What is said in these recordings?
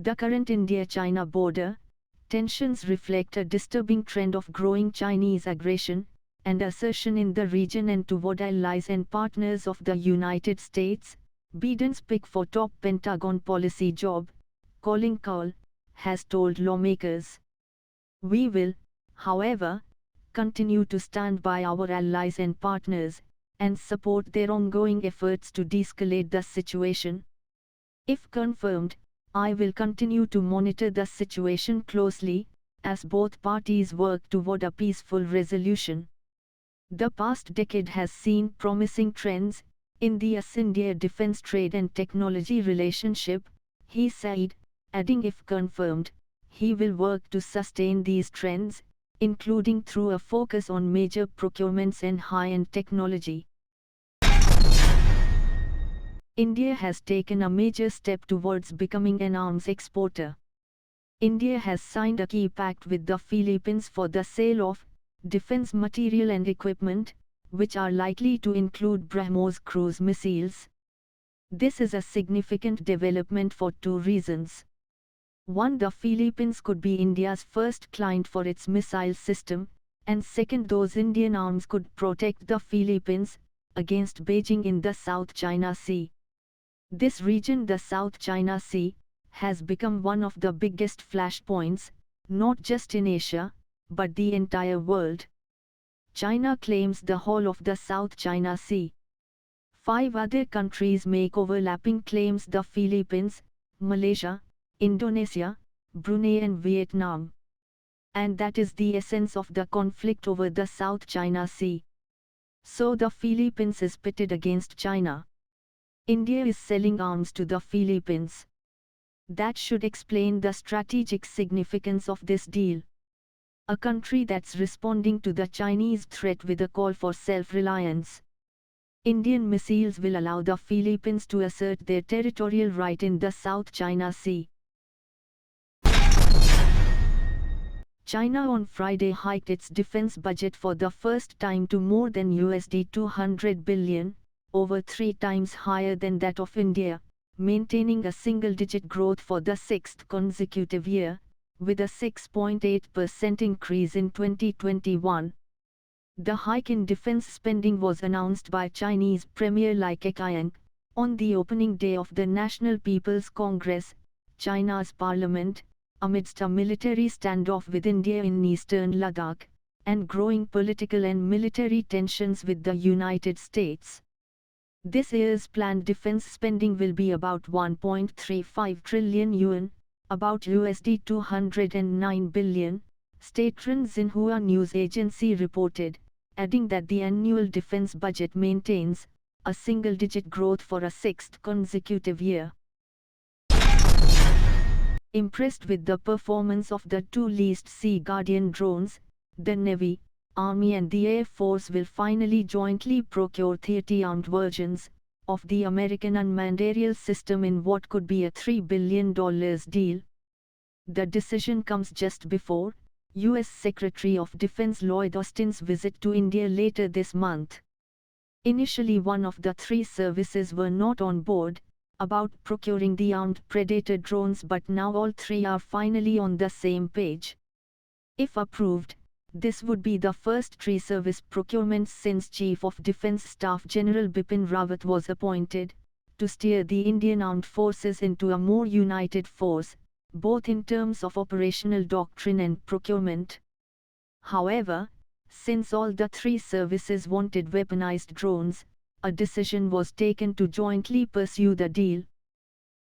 The current India-China border tensions reflect a disturbing trend of growing Chinese aggression and assertion in the region and toward allies and partners of the United States. Biden's pick for top Pentagon policy job, Colin Kahl, has told lawmakers. We will, however, continue to stand by our allies and partners, and support their ongoing efforts to de-escalate the situation. If confirmed, I will continue to monitor the situation closely, as both parties work toward a peaceful resolution. The past decade has seen promising trends in the US-India defense trade and technology relationship, he said, adding if confirmed, he will work to sustain these trends, including through a focus on major procurements and high-end technology. India has taken a major step towards becoming an arms exporter. India has signed a key pact with the Philippines for the sale of defense material and equipment, which are likely to include BrahMos cruise missiles. This is a significant development for two reasons. One, the Philippines could be India's first client for its missile system, and second, those Indian arms could protect the Philippines against Beijing in the South China Sea. This region, the South China Sea, has become one of the biggest flashpoints, not just in Asia, but the entire world. China claims the whole of the South China Sea. 5 other countries make overlapping claims: the Philippines, Malaysia, Indonesia, Brunei and Vietnam. And that is the essence of the conflict over the South China Sea. So the Philippines is pitted against China. India is selling arms to the Philippines. That should explain the strategic significance of this deal. A country that's responding to the Chinese threat with a call for self-reliance. Indian missiles will allow the Philippines to assert their territorial right in the South China Sea. China on Friday hiked its defense budget for the first time to more than $200 billion, over 3 times higher than that of India, maintaining a single-digit growth for the 6th consecutive year, with a 6.8% increase in 2021. The hike in defense spending was announced by Chinese Premier Li Keqiang on the opening day of the National People's Congress, China's parliament, amidst a military standoff with India in eastern Ladakh, and growing political and military tensions with the United States. This year's planned defense spending will be about 1.35 trillion yuan, about $209 billion, state-run Xinhua news agency reported, adding that the annual defense budget maintains a single-digit growth for a 6th consecutive year. Impressed with the performance of the 2 leased Sea Guardian drones, the Navy, Army and the Air Force will finally jointly procure 30 armed versions of the American unmanned aerial system in what could be a $3 billion deal. The decision comes just before U.S. Secretary of Defense Lloyd Austin's visit to India later this month. Initially, one of the 3 services were not on board about procuring the armed Predator drones, but now all 3 are finally on the same page. If approved, this would be the first 3 service procurement since Chief of Defence Staff General Bipin Rawat was appointed to steer the Indian Armed Forces into a more united force, both in terms of operational doctrine and procurement. However, since all the 3 services wanted weaponized drones, a decision was taken to jointly pursue the deal.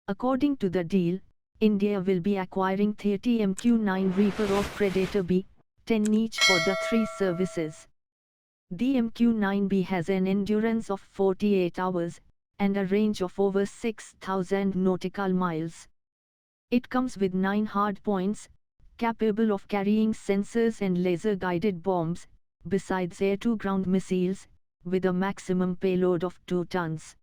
According to the deal, India will be acquiring 30 MQ-9 Reaper or Predator B, 10 each for the 3 services. The MQ-9B has an endurance of 48 hours, and a range of over 6,000 nautical miles. It comes with 9 hardpoints, capable of carrying sensors and laser-guided bombs, besides air-to-ground missiles, with a maximum payload of 2 tons.